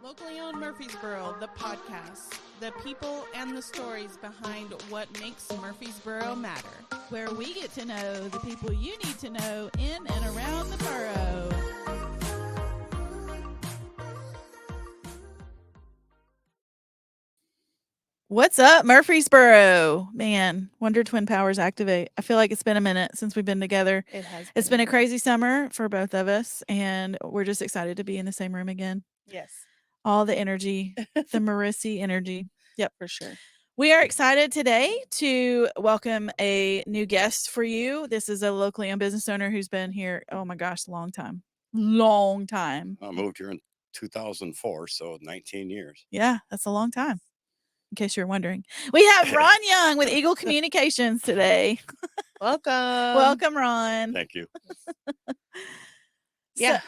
Locally Owned Murfreesboro, the podcast, the people and the stories behind what makes Murfreesboro matter. Where we get to know the people you need to know in and around the borough. What's up, Murfreesboro? Man, wonder twin powers activate. I feel like it's been a minute since we've been together. It has. It's been a crazy summer for both of us, and we're just excited to be in the same room again. Yes, All the energy, the Marissi energy. Yep, for sure. We are excited today to welcome a new guest for you. This is a locally owned business owner who's been here, oh my gosh, a long time. Long time. I moved here in 2004, so 19 years. Yeah, that's a long time. In case you're wondering. We have Ron Young with Eagle Communications today. Welcome. Welcome, Ron. Thank you. Yeah.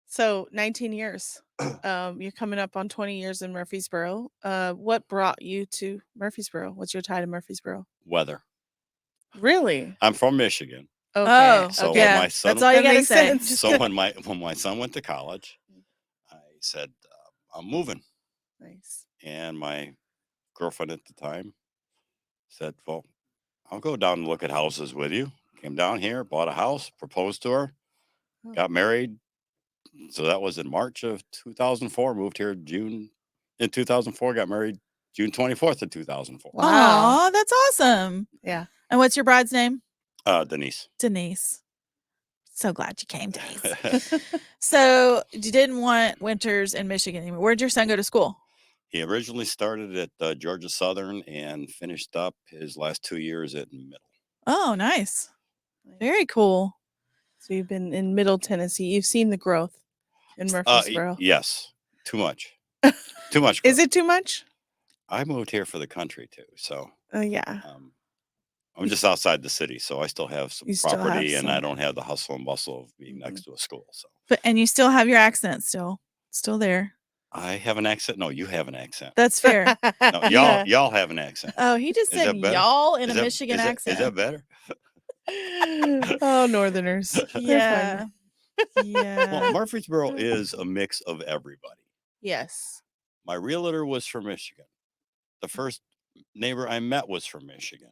So 19 years. You're coming up on 20 years in Murfreesboro. What brought you to Murfreesboro? What's your tie to Murfreesboro? Weather. Really? I'm from Michigan. Okay. Oh, So okay. when my son, That's all you That got to makes say. sense. so when my son went to college, I said I'm moving, Nice. and my girlfriend at the time said, "Well, I'll go down and look at houses with you." Came down here, bought a house, proposed to her, Oh. got married. So that was in March of 2004. Moved here June in 2004. Got married June 24th of 2004. Wow. Aw, that's awesome. Yeah. And what's your bride's name? Denise. Denise. So glad you came, Denise. So you didn't want winters in Michigan anymore. Where'd your son go to school? He originally started at Georgia Southern and finished up his last 2 years at Middle. Oh, nice. Very cool. So you've been in Middle Tennessee. You've seen the growth in Murfreesboro. Yes, too much. Too much. Is growth. it too much? I moved here for the country too, so Yeah. I'm just outside the city, so I still have some You still have property, and I some. don't have the hustle and bustle of being next to a school. So And you still have your accent still there. I have an accent. No, you have an accent. That's fair. No, y'all have an accent. Oh, he just Is said that better? y'all in Is a that- Michigan is that- accent. Is that better? Oh, Northerners. They're Yeah. fun. Yeah. Well, Murfreesboro is a mix of everybody. Yes. My realtor was from Michigan. The first neighbor I met was from Michigan.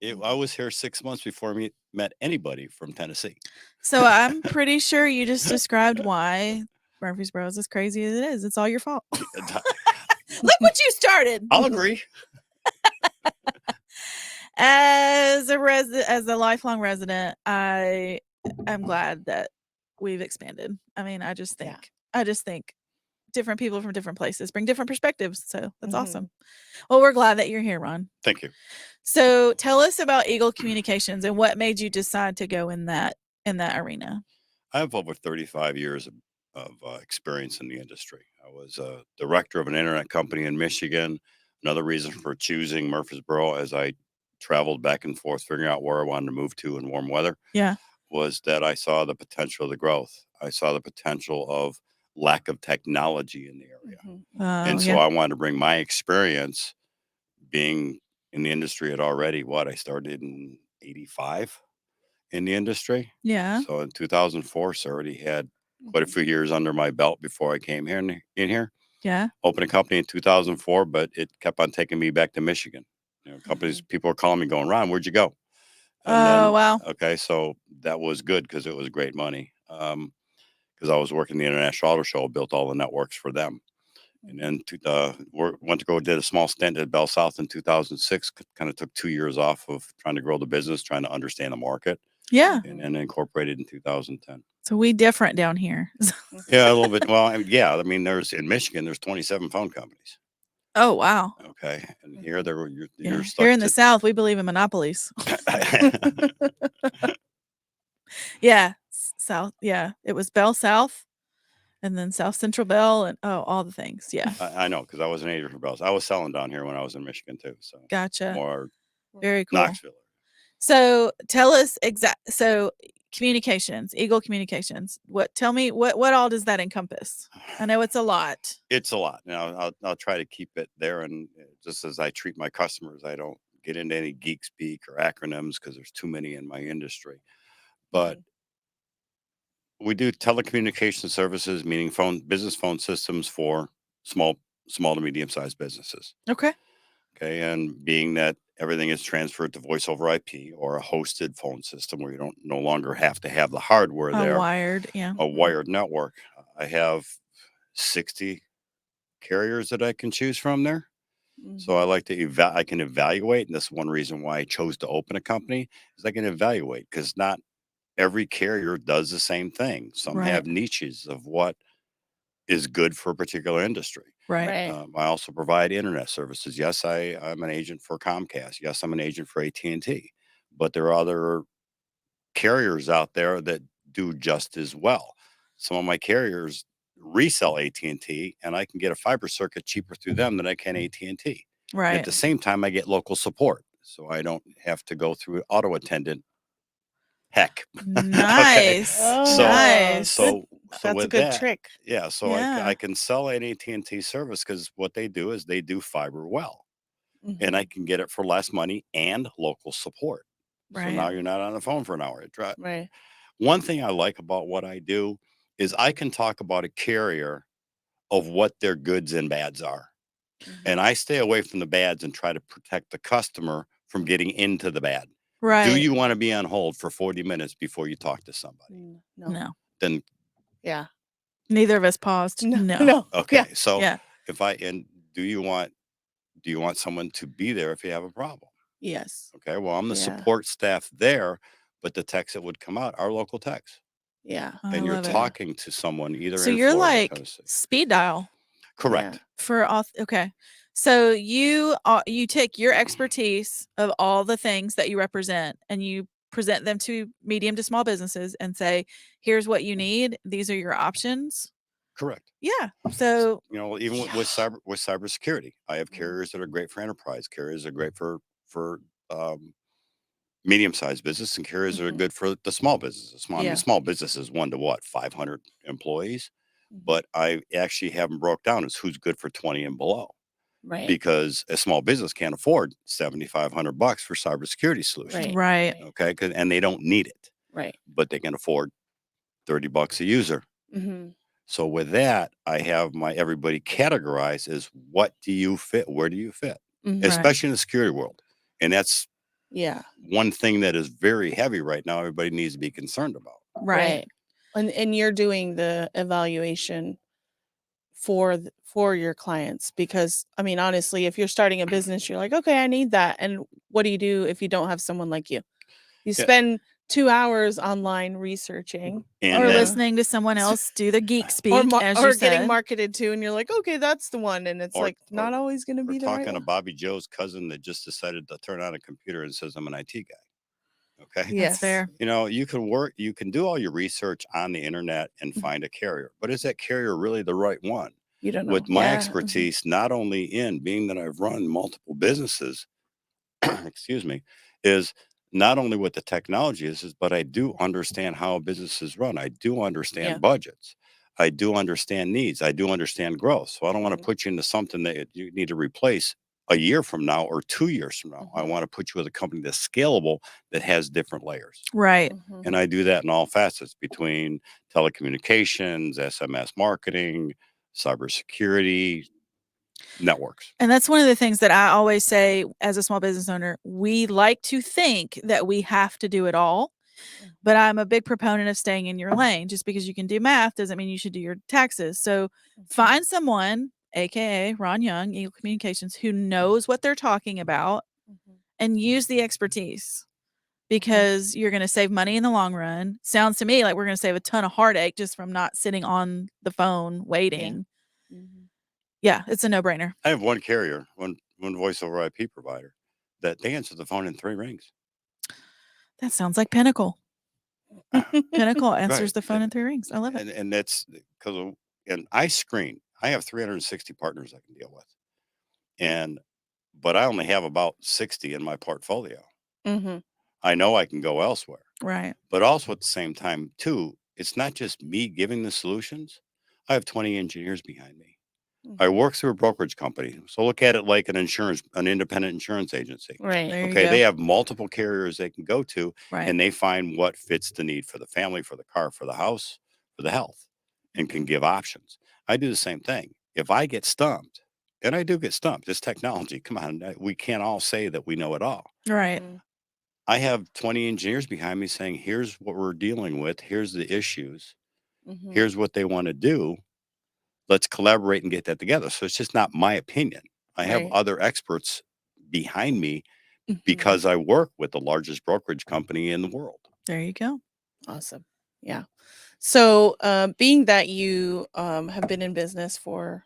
I was here 6 months before I met anybody from Tennessee. So I'm pretty sure you just described why Murfreesboro is as crazy as it is. It's all your fault. Look what you started. I'll agree. As a lifelong resident, I am glad that we've expanded. I mean, I just think different people from different places bring different perspectives. So that's awesome. Well, we're glad that you're here, Ron. Thank you. So tell us about Eagle Communications and what made you decide to go in that arena. I have over 35 years of experience in the industry. I was a director of an internet company in Michigan. Another reason for choosing Murfreesboro as I traveled back and forth, figuring out where I wanted to move to in warm weather, was that I saw the potential of the growth. I saw the potential of lack of technology in the area. And so I wanted to bring my experience being in the industry at already I started in 85 in the industry. Yeah. So in 2004, so I already had quite a few years under my belt before I came here in here. Yeah. Opened a company in 2004, but it kept on taking me back to Michigan. People were calling me going, "Ron, where'd you go?" And wow. Okay, so that was good because it was great money. Because I was working the International Auto Show, built all the networks for them. And then went to go did a small stint at Bell South in 2006. Kind of took 2 years off of trying to grow the business, trying to understand the market. Yeah. And then incorporated in 2010. So we different down here. Yeah, a little bit. Well, I mean, in Michigan, there's 27 phone companies. Oh, wow. Okay. And here you're stuck here in the South, we believe in monopolies. Yeah. South. Yeah. It was Bell South and then South Central Bell and all the things. Yeah. I know, because I was an agent for Bells. I was selling down here when I was in Michigan too. So Gotcha. more Very cool. Knoxville. So tell us so communications, Eagle Communications. Tell me what all does that encompass? I know it's a lot. It's a lot. Now I'll try to keep it there, and just as I treat my customers, I don't get into any geek speak or acronyms because there's too many in my industry. But we do telecommunication services, meaning business phone systems for small to medium sized businesses. Okay. Okay, and being that everything is transferred to voice over IP or a hosted phone system where you don't no longer have to have the hardware there, Wired. Yeah. a wired network. I have 60 carriers that I can choose from there. So I Mhm. like to I can evaluate, and that's one reason why I chose to open a company is I can evaluate because not every carrier does the same thing. Some Right. have niches of what is good for a particular industry. Right. Right. I also provide internet services. Yes, I'm an agent for Comcast. Yes, I'm an agent for AT&T. But there are other carriers out there that do just as well. Some of my carriers resell AT&T, and I can get a fiber circuit cheaper through them than I can AT&T. And Right. at the same time, I get local support, so I don't have to go through auto attendant heck. Okay. Nice. Oh, Nice. good. So That's a with good that, trick. yeah, so Yeah. I can sell an AT&T service because what they do is they do fiber well, and I Mhm. can get it for less money and local support. So Right. now you're not on the phone for an hour. Right. One thing I like about what I do is I can talk about a carrier of what their goods and bads are. And Mhm. I stay away from the bads and try to protect the customer from getting into the bad. Do Right. you want to be on hold for 40 minutes before you talk to somebody? No. No. Then, Yeah. Neither of us paused. No. No. No. okay. Yeah. So Yeah. if and do you want someone to be there if you have a problem? Yes. Okay. Well, I'm the Yeah. support staff there, but the techs that would come out are local techs. Yeah. I And you're love it. talking to someone either So in you're Florida or like Tennessee. speed dial Correct. for okay. So you take your expertise of all the things that you represent and you present them to medium to small businesses and say, here's what you need. These are your options. Correct. Yeah. So You know, even with cybersecurity, I have Mhm. carriers that are great for enterprise. Carriers that are great for um, medium-sized business, and carriers that are Mhm. good for the small businesses. I mean, Yeah. small businesses 1 to 500 employees, Mhm. but I actually have them broke down as who's good for 20 and below. Right. Because a small business can't afford $7,500 for cybersecurity solution. Right. right. Okay, and they don't need it, Right. but they can afford $30 a user. Mhm. So with that, I have my everybody categorized as what do you fit? Where do you fit? Mhm. Right. Especially in the security world. And that's Yeah. one thing that is very heavy right now. Everybody needs to be concerned about. Right. And you're doing the evaluation for your clients because I mean honestly, if you're starting a business, you're like, okay, I need that. And what do you do if you don't have someone like you? You Yeah. spend 2 hours online researching And Or then listening to someone else do the geek speak, as or you getting said. marketed to, and you're like, okay, that's the one. And it's or like not always going to or be the right talking to one. Bobby Joe's cousin that just decided to turn on a computer and says I'm an IT guy. Okay. That's Yes. fair. You know, you can do all your research on the internet and Mhm. find a carrier, but is that carrier really the right one? You don't know. With my Yeah. expertise, not only in being that I've run multiple businesses, excuse me, is not only what the technology is, but I do understand how a business is run. I do understand Yeah. budgets. I do understand needs. I do understand growth. So I don't want to Mhm. put you into something that you need to replace a year from now or 2 years from now. I Mhm. want to put you with a company that's scalable that has different layers. Right. Mhm. And I do that in all facets between telecommunications, SMS marketing, cybersecurity, networks. And that's one of the things that I always say as a small business owner. We like to think that we have to do it all, but I'm a big proponent of staying in your lane. Just because you can do math doesn't mean you should do your taxes. So Mhm. find someone, aka Ron Young, Eagle Communications, who knows what they're talking about Mhm. and use the expertise because you're going to save money in the long run. Sounds to me like we're going to save a ton of heartache just from not sitting on the phone waiting. Mhm. Yeah, it's a no-brainer. I have one carrier, one voice over IP provider that they answer the phone in 3 rings. That sounds like Pinnacle. Pinnacle answers Right. the phone in 3 rings. I love it. And that's because and I screen. I have 360 partners I can deal with. And but I only have about 60 in my portfolio. Mhm. I know I can go elsewhere. Right. But also at the same time too, it's not just me giving the solutions. I have 20 engineers behind me. I Mhm. work through a brokerage company. So look at it like an independent insurance agency. Right. There you Okay, go. they have multiple carriers they can go to Right. and they find what fits the need for the family, for the car, for the house, for the health, and can give options. I do the same thing. if I get stumped, and I do get stumped, it's technology. Come on, we can't all say that we know it all. Right. Mhm. I have 20 engineers behind me saying, here's what we're dealing with. Here's the issues. Mhm. Here's what they want to do. Let's collaborate and get that together. So it's just not my opinion. I have Right. other experts behind me Mhm. because I work with the largest brokerage company in the world. There you go. Awesome. Yeah. So, being that you have been in business for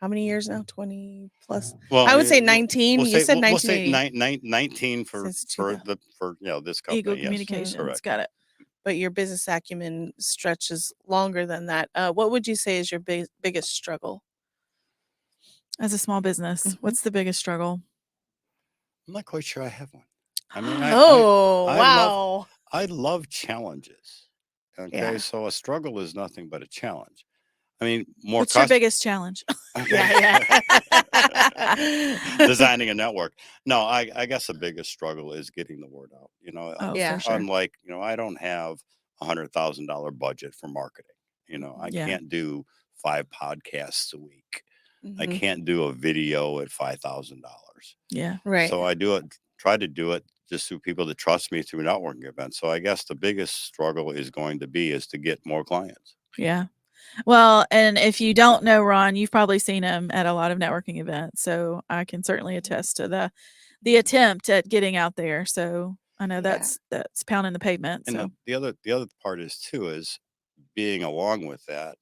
how many years now? 20 plus? Well, I would say we'll 19. You said we'll say 1980 19 since for 2000. this Eagle company. Yes, Communications. correct. Got it. But your business acumen stretches longer than that. What would you say is your biggest struggle? As a small business, Mhm. what's the biggest struggle? I'm not quite sure I have one. I mean, Oh, I love wow. I love challenges. Okay, Yeah. so a struggle is nothing but a challenge. I mean, more What's your cost. biggest challenge? Yeah, Okay. Designing a network. No, I guess the biggest struggle is getting the word out. Oh, Yeah. for sure. Unlike, I don't have $100,000 budget for marketing. I Yeah. can't do 5 podcasts a week. I Mhm. can't do a video at $5,000. Yeah. Right. So I try to do it just through people that trust me through networking events. So I guess the biggest struggle is going to be is to get more clients. Yeah. Well, and if you don't know Ron, you've probably seen him at a lot of networking events. So I can certainly attest to the attempt at getting out there. So I know Yeah. that's pounding the pavement. And So the other part is being along with that,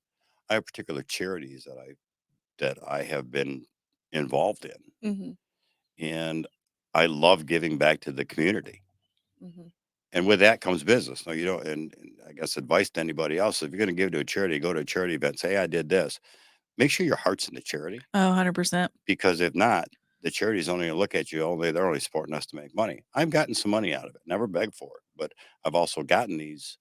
I have particular charities that I have been involved in, Mhm. and I love giving back to the community. Mhm. And with that comes business. No, and I guess advice to anybody else: if you're going to give to a charity, go to a charity event. Say, "Hey, I did this." Make sure your heart's in the charity, 100%. because if not, the charity's only going to look at you. They're only supporting us to make money. I've gotten some money out of it. Never begged for it, but I've also gotten these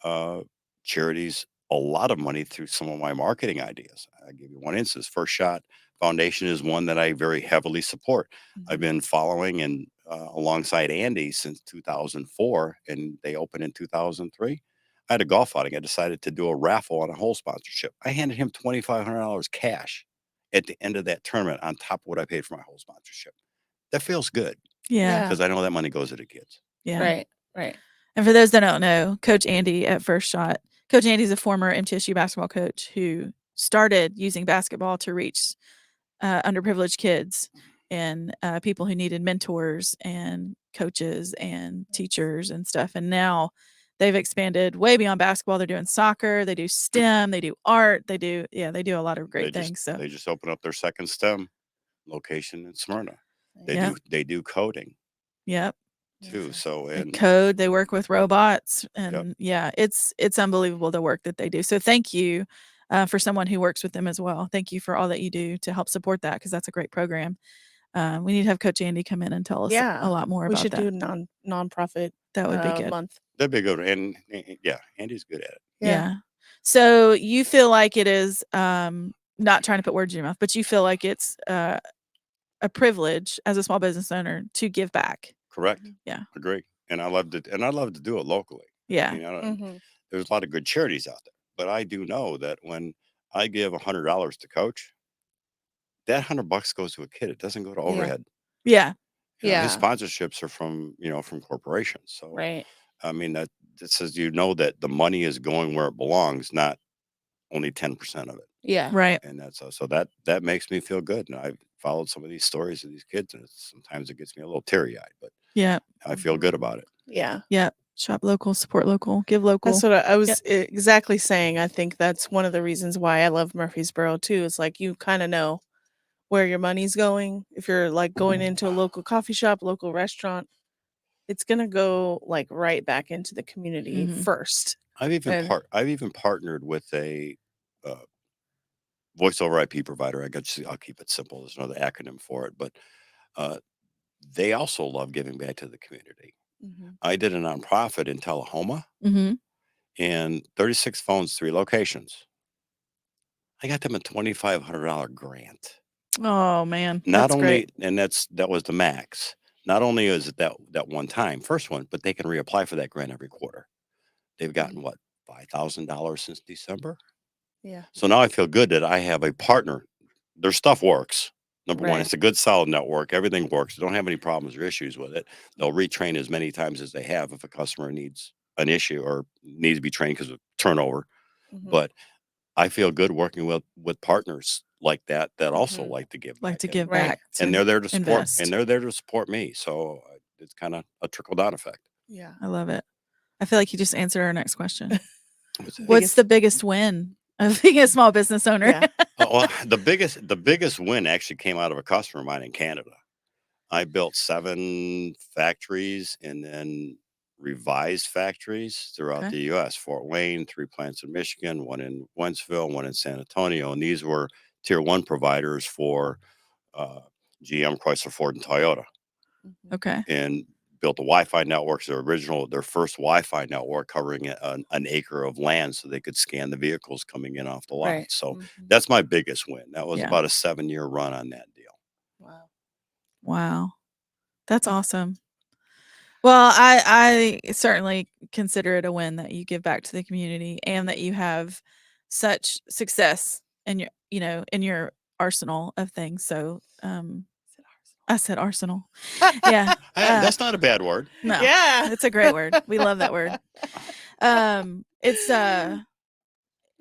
uh, charities a lot of money through some of my marketing ideas. I'll give you one instance. First Shot Foundation is one that I very heavily support. I've Mhm. been following and alongside Andy since 2004, and they opened in 2003. I had a golf outing. I decided to do a raffle on a hole sponsorship. I handed him $2,500 cash at the end of that tournament on top of what I paid for my hole sponsorship. That feels good Yeah. Yeah. because I know that money goes to the kids. Yeah. Right. Right. And for those that don't know, Coach Andy at First Shot, Coach Andy's a former MTSU basketball coach who started using basketball to reach underprivileged kids and people who needed mentors and coaches and teachers and stuff. And now they've expanded way beyond basketball. They're doing soccer, they do STEM, they do art, they do a lot of great things. So They just opened up their second STEM location in Smyrna. Yeah. They do coding Yep. too. Yeah. So They and code, they work with robots, yep, and yeah, it's unbelievable the work that they do. So thank you for someone who works with them as well. Thank you for all that you do to help support that, because that's a great program. We need to have Coach Andy come in and tell us Yeah. a lot more We about should that. do nonprofit That would be good. month. that'd be good. And yeah, Andy's good at it. Yeah. So you feel like it is not trying to put words in your mouth, but you feel like it's a privilege as a small business owner to give back. Correct. Yeah. Agree. And I love to do it locally. Yeah. Mhm. There's a lot of good charities out there, but I do know that when I give $100 to coach, that $100 goes to a kid. It doesn't go to overhead. Yeah. His Yeah. sponsorships are from corporations. So Right. I mean that says that the money is going where it belongs, not only 10% of it. Yeah. Right. And that's so that makes me feel good. And I've followed some of these stories of these kids, and sometimes it gets me a little teary eyed, but Yeah. I feel good about it. Yeah. Yeah. Shop local, support local, give local. That's what I was exactly saying. I think that's one of the reasons why I love Murfreesboro too. It's like you kind of know where your money's going. If you're like going into a local coffee shop, local restaurant, it's gonna go like right back into the community Mhm. first. I've And even partnered with a uh, voice over IP provider. I'll keep it simple. There's another acronym for it, but uh, they also love giving back to the community. Mhm. I did a nonprofit in Tullahoma, Mhm. and 36 phones, 3 locations. I got them a $2,500 grant. Oh man, Not that's only, great. and that was the max. Not only is it that one time, first one, but they can reapply for that grant every quarter. They've gotten what, $5,000 since December. Yeah. So now I feel good that I have a partner their stuff works. Number one, Right. it's a good solid network. Everything works. They don't have any problems or issues with it. They'll retrain as many times as they have if a customer needs an issue or needs to be trained because of turnover. Mhm. But I feel good working with partners like that also Mhm. like to give Like back. to give Right. back. And to they're there to support invest. and they're there to support me. So it's kind of a trickle down effect. Yeah. I love it. I feel like you just answered our next question. What's that? What's the biggest win of being a small business owner? Yeah. Well, the biggest win actually came out of a customer of mine in Canada. I built 7 factories and then revised factories throughout Okay. the U.S. Fort Wayne, 3 plants in Michigan, 1 in Wentzville, 1 in San Antonio, and these were tier 1 providers for uh, GM, Chrysler, Ford, and Toyota. Mhm. Okay. And built a Wi-Fi network. Their first Wi-Fi network covering an acre of land, so they could scan the vehicles coming in off the lot. Right. So Mhm. that's my biggest win. That was Yeah. about a 7-year run on that deal. Wow. Wow. That's awesome. Well, I certainly consider it a win that you give back to the community and that you have such success in your arsenal of things. So, I said arsenal. Yeah. Hey, that's not a bad word. No. Yeah. It's a great word. We love that word.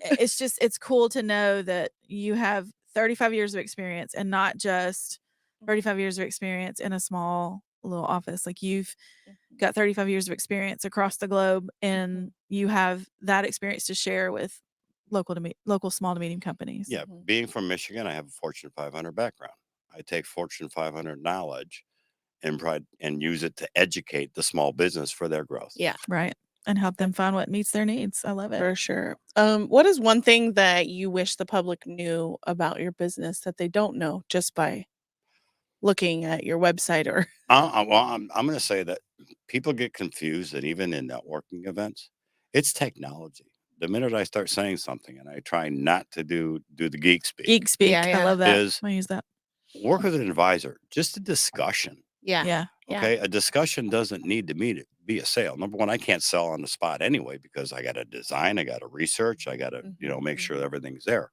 It's cool to know that you have 35 years of experience and not just 35 years of experience in a small little office. Like you've got 35 years of experience across the globe and you have that experience to share with local small to medium companies. Yeah, Mhm. being from Michigan, I have a Fortune 500 background. I take Fortune 500 knowledge and use it to educate the small business for their growth. Yeah. Right. And help them find what meets their needs. I love it. For sure. What is one thing that you wish the public knew about your business that they don't know just by looking at your website or Well, I'm going to say that people get confused, and even in networking events, it's technology. The minute I start saying something, and I try not to do the geek speak, Geek speak. Yeah, I yeah. love that. is I use that. work with an advisor. Just a discussion. yeah. Yeah. Yeah. Okay, a discussion doesn't need to be a sale. Number one, I can't sell on the spot anyway because I got to design, I got to research, I got to Mhm, make sure mhm. everything's there.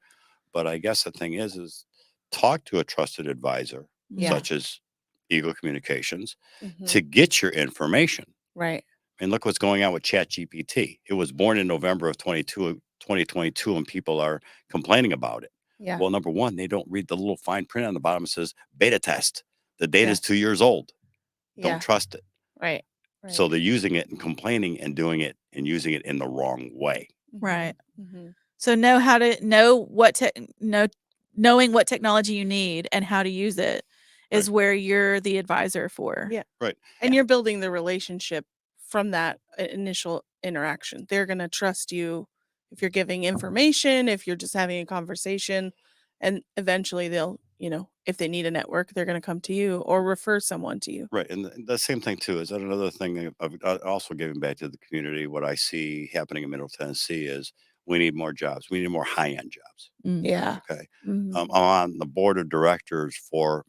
But I guess the thing is talk to a trusted advisor, Yeah. such as Eagle Communications, Mhm. to get your information. Right. And look what's going on with ChatGPT. It was born in November of 2022, and people are complaining about it. Yeah. Well, number one, they don't read the little fine print on the bottom. It says beta test. The data is Yes. 2 years old. Yeah. Don't trust it. Right. Right. So they're using it and complaining and doing it and using it in the wrong way. Right. Mhm. So knowing what technology you need and how to use it is where you're the advisor for. Yeah. Right. And Yeah. you're building the relationship from that initial interaction. They're going to trust you if you're giving information, if you're just having a conversation, and eventually they'll, if they need a network, they're going to come to you or refer someone to you. Right. And the same thing, too, is that another thing of also giving back to the community. What I see happening in Middle Tennessee is we need more jobs. We need more high end jobs. Mm. Yeah. Okay. Mhm. I'm on the board of directors for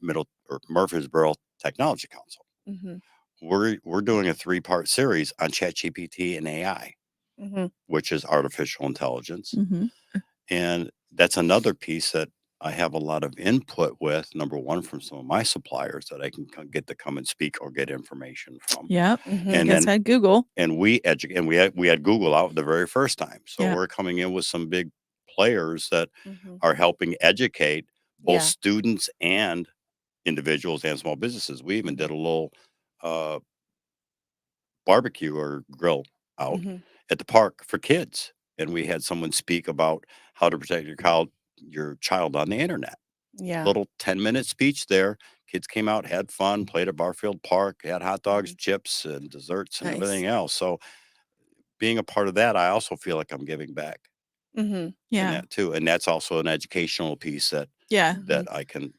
Murfreesboro Technology Council. Mhm. We're doing a 3-part series on ChatGPT and AI, Mhm. which is artificial intelligence. Mhm. And that's another piece that I have a lot of input with. Number one, from some of my suppliers that I can get to come and speak or get information from. Yep. Mhm. And Guess then I had Google. and we educate, and we had Google out the very first time. So Yeah. we're coming in with some big players that Mhm. are helping educate both Yeah. students and individuals and small businesses. We even did a little uh, barbecue or grill out Mhm. at the park for kids, and we had someone speak about how to protect your child on the internet. Yeah. Little 10-minute speech there. Kids came out, had fun, played at Barfield Park, had hot dogs, Mhm. chips, and desserts, and Nice. everything else. So being a part of that, I also feel like I'm giving back Mhm. in Yeah. that too. And that's also an educational piece Yeah. that I can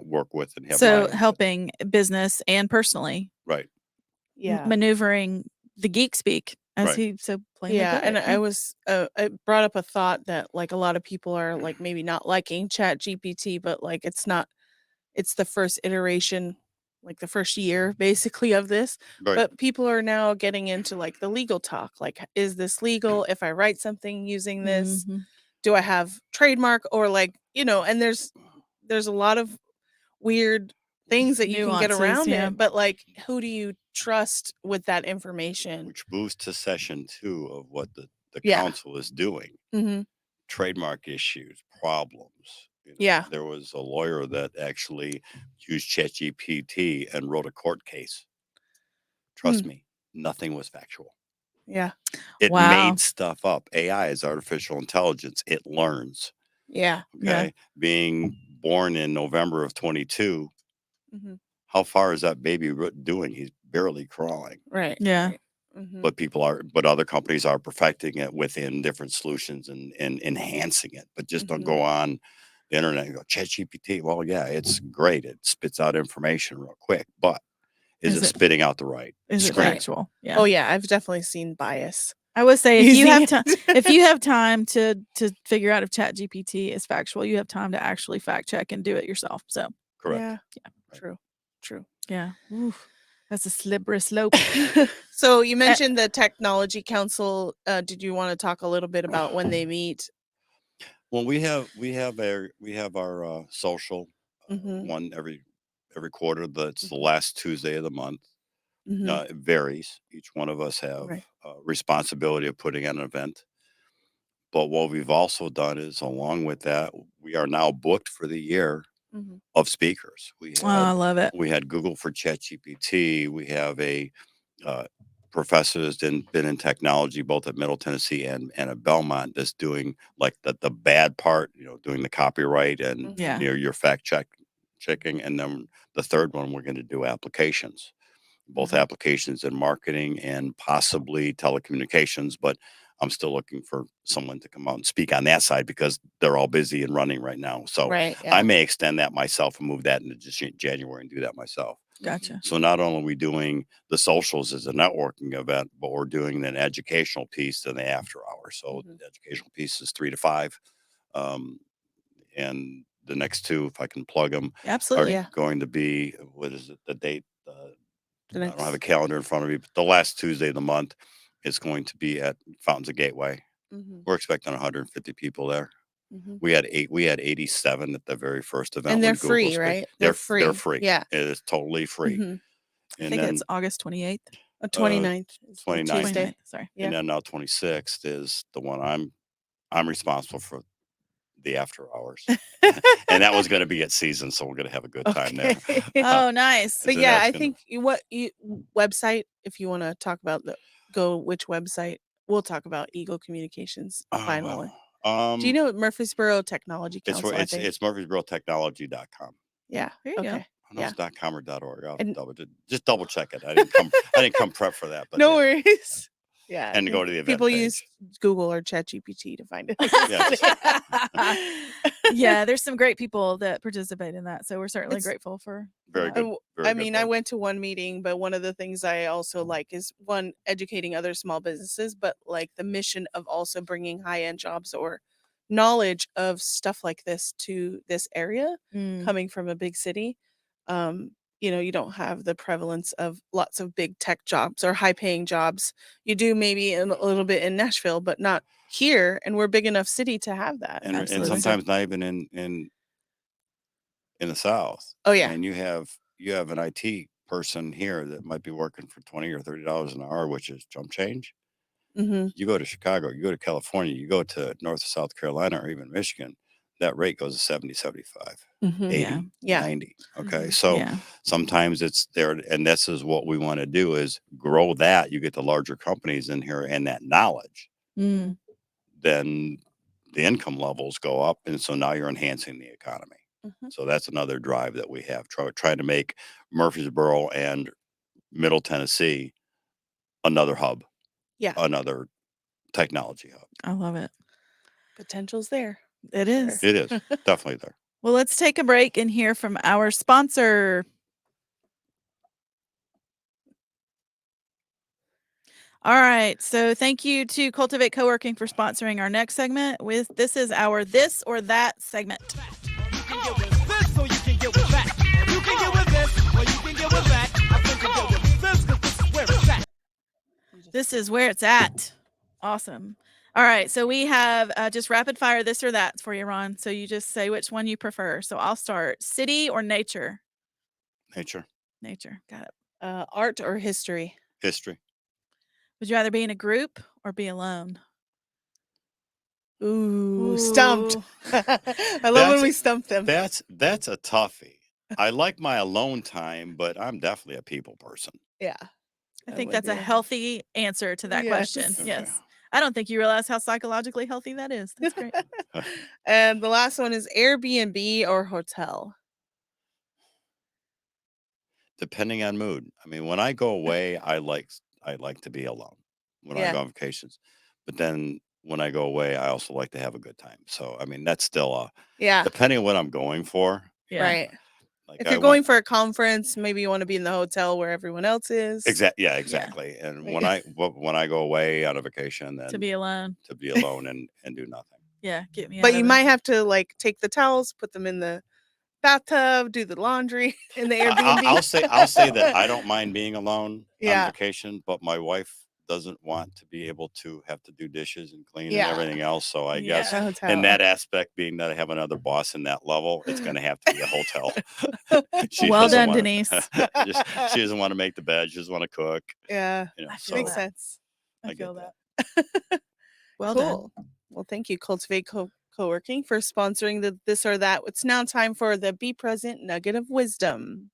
work with and have my So input. helping business and personally Right. Yeah. maneuvering the geek speak, as Right. he so plainly Yeah, put and it. I brought up a thought that like a lot of people are like maybe not liking Chat GPT, but like it's the first iteration, like the first year basically of this. Right. But people are now getting into like the legal talk. Like, is this legal if I write something using this? Mhm. Do I have trademark or like, and there's there's a lot of weird things that you can get Nuances, around yeah. it, but like, who do you trust with that information? Which moves to session 2 of what the Yeah. council is doing. Mm-hmm. Trademark issues, problems. Yeah. There was a lawyer that actually used ChatGPT and wrote a court case. Trust me, nothing was factual. Yeah. It Wow. made stuff up. AI is artificial intelligence. It learns. Yeah. Yeah. Okay. Being born in November of 22, Mm-hmm. how far is that baby doing? He's barely crawling. Right. Yeah. Right. Mm-hmm. But other companies are perfecting it within different solutions and enhancing it. But just don't go on the internet and go, ChatGPT. Well, yeah, it's great. It spits out information real quick, but is it spitting out the right? Is it screen? factual? Yeah. Oh yeah, I've definitely seen bias. I would say if you using have time, it. if you have time to figure out if ChatGPT is factual, you have time to actually fact check and do it yourself. So Correct. Yeah. Right. True. yeah, oof, that's a slippery slope. So you mentioned the Technology Council. Did you want to talk a little bit about when they meet? Well, we have our social Mhm. one every quarter. That's the Mhm. last Tuesday of the month. Mhm. It varies. Each one of us have Right. responsibility of putting on an event. But what we've also done is, along with that, we are now booked for the year Mhm. of speakers. We Oh, I had love it. Google for ChatGPT. We have a professor that's been in technology both at Middle Tennessee and at Belmont that's doing like the bad part, doing the copyright and Yeah. your fact checking. And then the third one, we're going to do applications, both Mhm. applications in marketing and possibly telecommunications. But I'm still looking for someone to come out and speak on that side because they're all busy and running right now. So Right. I Yeah. may extend that myself and move that into just January and do that myself. Gotcha. So not only are we doing the socials as a networking event, but we're doing an educational piece in the after hours. So Mhm. the educational piece is 3 to 5. And the next two, if I can plug them, Absolutely. are Yeah. going to be, what is it, the date? The I don't have a next. calendar in front of me, but the last Tuesday of the month is going to be at Fountains of Gateway. Mhm. We're expecting 150 people there. Mhm. We had 87 at the very first event. And they're when Google free, spoke. right? They're They're free. free. Yeah. It is totally free. Mhm. I And think then it's August 28th. 29th is the 29th. Tuesday. 29th. Sorry. Yeah. And then now 26th is the one I'm responsible for the after hours. And that was going to be at season, so we're going to have a good time there. Okay. Oh, nice. But So yeah, that's I gonna- think website, if you want to talk about which website, we'll talk about Eagle Communications Oh, finally. well, Do you know Murfreesboro Technology Council? it's murfreesborotechnology.com. Yeah. There you go. Okay. I know it's .com or .org. I'll And- just double check it. I didn't come prep for that, but No yeah. worries. Yeah. And I go think to the event people page. use Google or ChatGPT to find it. Yeah, there's some great people that participate in that, so we're certainly It's grateful for Very that. good. Very I good mean, I work. went to one meeting, but one of the things I also like is one, educating other small businesses, but like the mission of also bringing high-end jobs or knowledge of stuff like this to this area Mm. coming from a big city. You don't have the prevalence of lots of big tech jobs or high-paying jobs. You do maybe a little bit in Nashville, but not here, and we're a big enough city to have that. And Absolutely. sometimes not even in the South. Oh yeah. And you have an IT person here that might be working for $20 or $30 an hour, which is jump change. Mm-hmm. You go to Chicago, you go to California, you go to North or South Carolina or even Michigan, that rate goes to 70, 75, Mm-hmm. 80, Yeah. 90. Okay. Mhm. So Yeah. sometimes it's there. And this is what we want to do is grow that. You get the larger companies in here and that knowledge, Mm. then the income levels go up. And so now you're enhancing the economy. Mhm. So that's another drive that we have, trying to make Murfreesboro and Middle Tennessee another hub. Yeah. Another technology hub. I love it. Potential's there. It is. It is definitely there. Well, let's take a break and hear from our sponsor. All right. So thank you to Cultivate Co-working for sponsoring our next segment. This is our This or That segment. You can get with this or you can get with that. You can get with this or you can get with that. I think you get with this 'cause this is where it's at. This is where it's at. Awesome. All right. So we have just rapid fire this or that for you, Ron. So you just say which one you prefer. So I'll start. City or nature? Nature, Nature. Got it. Art or history? history. Would you rather be in a group or be alone? Ooh, stumped. Ooh. I love when we stump them. That's a toughie. I like my alone time, but I'm definitely a people person. Yeah. I That think would that's be a healthy answer to that question. Yes. Okay. Yes. I don't think you realize how psychologically healthy that is. That's great. And the last one is Airbnb or hotel. Depending on mood. I mean, when I go away, I like to be alone when I Yeah. go on vacations. But then when I go away, I also like to have a good time. So I mean, that's still Yeah. depending on what I'm going for. Yeah. Right. Like If I you're went going for a conference, maybe you want to be in the hotel where everyone else is. exactly. And when Yeah. I go away on a vacation, then To be alone. to be alone and do nothing. Yeah. Get me out But of you it. might have to like take the towels, put them in the bathtub, do the laundry in the Airbnb. I'll say that I don't mind being alone Yeah. on vacation, but my wife doesn't want to be able to have to do dishes and clean and Yeah. everything else. So I Yeah. guess A hotel. in that aspect, being that I have another boss in that level, it's going to have to be a hotel. She Well doesn't done, wanna- Denise. she doesn't want to make the bed. She doesn't want to cook. Yeah. You know, I feel so Makes that. sense. I I feel get that. Well Cool. done. Well, thank you, Cultivate Co-working, for sponsoring the this or that. It's now time for the Be Present Nugget of Wisdom.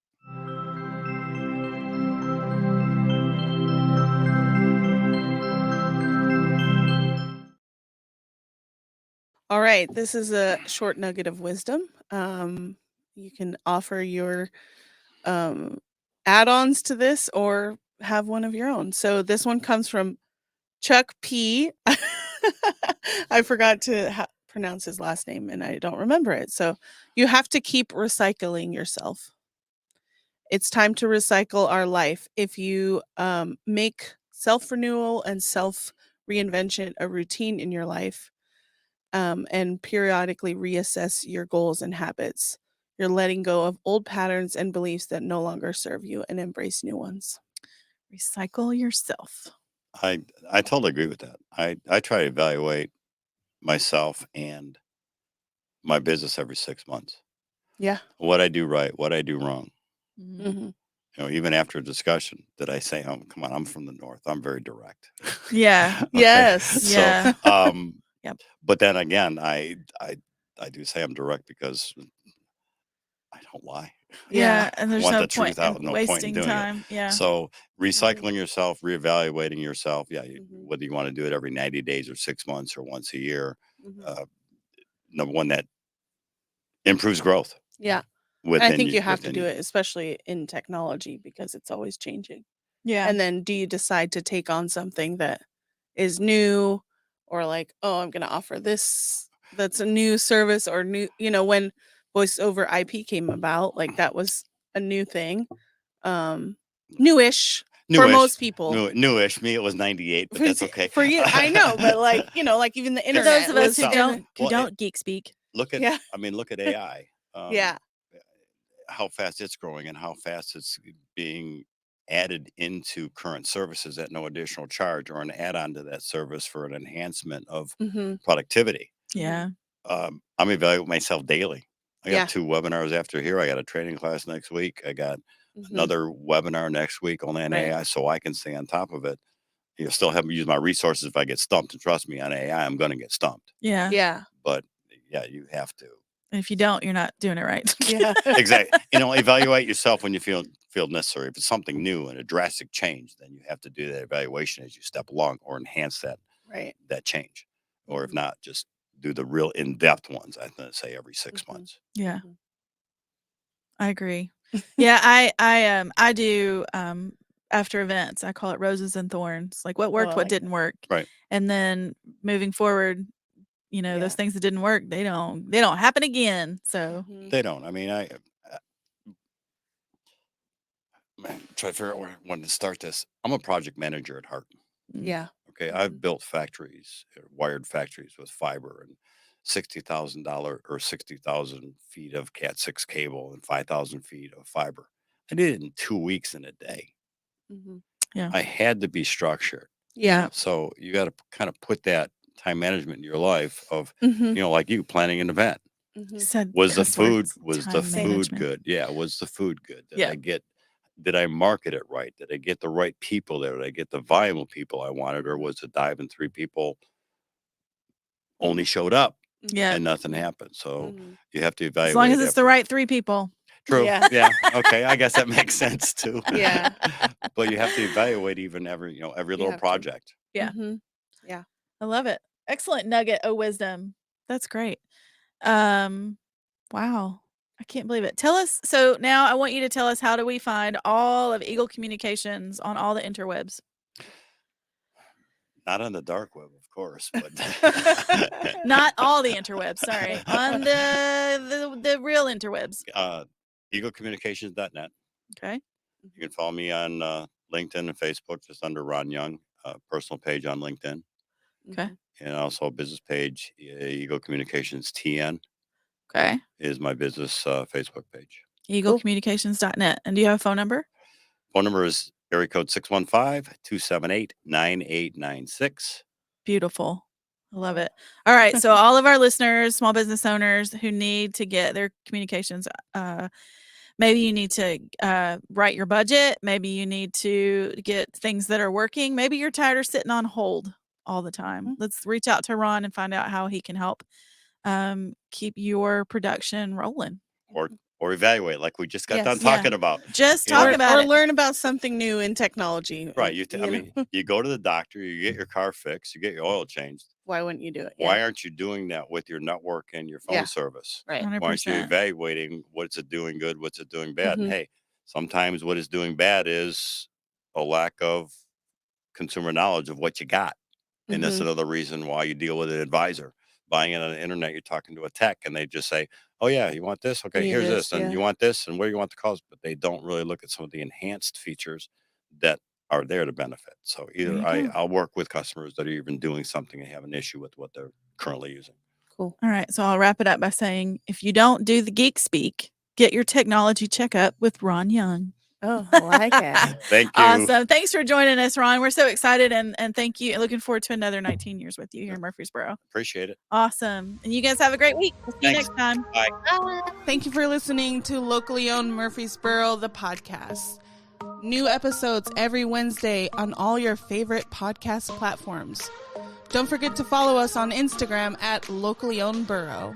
All right, this is a short nugget of wisdom. You can offer your add-ons to this or have one of your own. So this one comes from Chuck P. I forgot to pronounce his last name and I don't remember it. So you have to keep recycling yourself. It's time to recycle our life. If you make self-renewal and self-reinvention a routine in your life, and periodically reassess your goals and habits, you're letting go of old patterns and beliefs that no longer serve you and embrace new ones. Recycle yourself. I totally agree with that. I try to evaluate myself and my business every 6 months. Yeah. What I do right, what I do wrong. Mhm. Mhm. You know, even after a discussion, did I say, "Oh, come on, I'm from the north. I'm very direct." Yeah. Okay? Yes. So, Yeah. Yep. but then again, I do say I'm direct because I don't lie. Yeah. And I there's want no the point truth out, in no point in wasting doing it. time. Yeah. So recycling yourself, reevaluating yourself, yeah, Mhm. whether you want to do it every 90 days or 6 months or once a year, Mhm. number one, that improves growth Yeah. And I within think you. you have to Within do you. it, especially in technology, because it's always changing. Yeah. And then do you decide to take on something that is new or like, oh, I'm going to offer this that's a new service or new, when voice over IP came about, like that was a new thing. Newish for Newish, most people. newish. Me, it was 98, but that's okay. For you, I know, but like, like even the For internet. those of us was who Well, don't geek speak. look at, Yeah. I mean, look at AI. Yeah. How fast it's growing and how fast it's being added into current services at no additional charge or an add-on to that service for an enhancement of Mm-hmm. productivity. Yeah. I'm evaluating myself daily. I got Yeah. 2 webinars after here. I got a training class next week. I got Mhm. another webinar next week on Right. AI, so I can stay on top of it. You'll still have me use my resources if I get stumped. And trust me, on AI, I'm going to get stumped. Yeah. Yeah. But yeah, you have to. And if you don't, you're not doing it right. Yeah. Exactly. Evaluate yourself when you feel necessary. If it's something new and a drastic change, then you have to do that evaluation as you step along or enhance Right. that change. Or if Mhm. not, just do the real in-depth ones. I'm going to say every 6 Mhm. months. Yeah. Mhm. I agree. Yeah, I do after events. I call it roses and thorns. Like what worked, I what like didn't work. Right. And then moving forward, Yeah. those things that didn't work, they don't happen again. So Mhm. They don't. I mean, man, try to figure out where I wanted to start this. I'm a project manager at heart. Yeah. Okay. Mhm. I've built factories, wired factories with fiber and $60,000 or 60,000 feet of Cat 6 cable and 5,000 feet of fiber. I did it in 2 weeks in a day. Mhm. yeah. I had to be structured. Yeah. So you got to kind of put that time management in your life of, Mhm. like you planning an event. Mhm. Said Was the cuss food words, time management. good? Yeah, was the food good? Yeah. Did I market it right? Did I get the right people there? Did I get the volume of people I wanted, or was it diving 3 people only showed up Yeah. and nothing happened? So Mhm. you have to As evaluate. long as it's the right 3 people. True. Yeah. Yeah. Okay. I guess that makes sense too. Yeah. But you have to evaluate even every You little have to. project. Yeah. Mhm. Yeah. I love it. Excellent nugget of wisdom. That's great. Wow. I can't believe it. Tell us. So now I want you to tell us, how do we find all of Eagle Communications on all the interwebs? Not on the dark web, of course, but Not all the interwebs. Sorry, on the real interwebs. eaglecommunications.net. Okay. You can follow me on LinkedIn and Facebook, just under Ron Young, personal page on LinkedIn, Okay. Mhm. and also a business page. Eagle Communications TN Okay. is my business Facebook page. EagleCommunications.net. And do you have a phone number? Phone number is area code 615-278-9896. Beautiful. I love it. All right. So all of our listeners, small business owners who need to get their communications, maybe you need to write your budget. Maybe you need to get things that are working. Maybe you're tired of sitting on hold all the time. Mhm. Let's reach out to Ron and find out how he can help keep your production rolling. Or evaluate, like we just got Yes. done Yeah. talking about. Just You know, talk about or it. learn about something new in technology. Right. You I know? mean, you go to the doctor, you get your car fixed, you get your oil changed. Why wouldn't you do it? Why Yeah. aren't you doing that with your network and your phone Yeah. service? Right. Why aren't you 100%. evaluating what's it doing good, what's it doing bad? Mhm. And hey, sometimes what is doing bad is a lack of consumer knowledge of what you got. And that's Mhm. another reason why you deal with an advisor. Buying it on the internet, you're talking to a tech and they just say, oh yeah, you want this? Okay, need here's this, this. And yeah. you want this, and where do you want the cost? But they don't really look at some of the enhanced features that are there to benefit. So There either you go. I'll work with customers that are even doing something and have an issue with what they're currently using. Cool. All right. So I'll wrap it up by saying, if you don't do the geek speak, get your technology checkup with Ron Young. Oh, I like it. Thank you. Awesome. Thanks for joining us, Ron. We're so excited and thank you. Looking forward to another 19 years with you here in Murfreesboro. Appreciate it. Awesome. And you guys have a great week. We'll see you Thanks. next time. Bye. Thank you for listening to Locally Owned Murfreesboro, the podcast. New episodes every Wednesday on all your favorite podcast platforms. Don't forget to follow us on Instagram at Locally Owned Borough.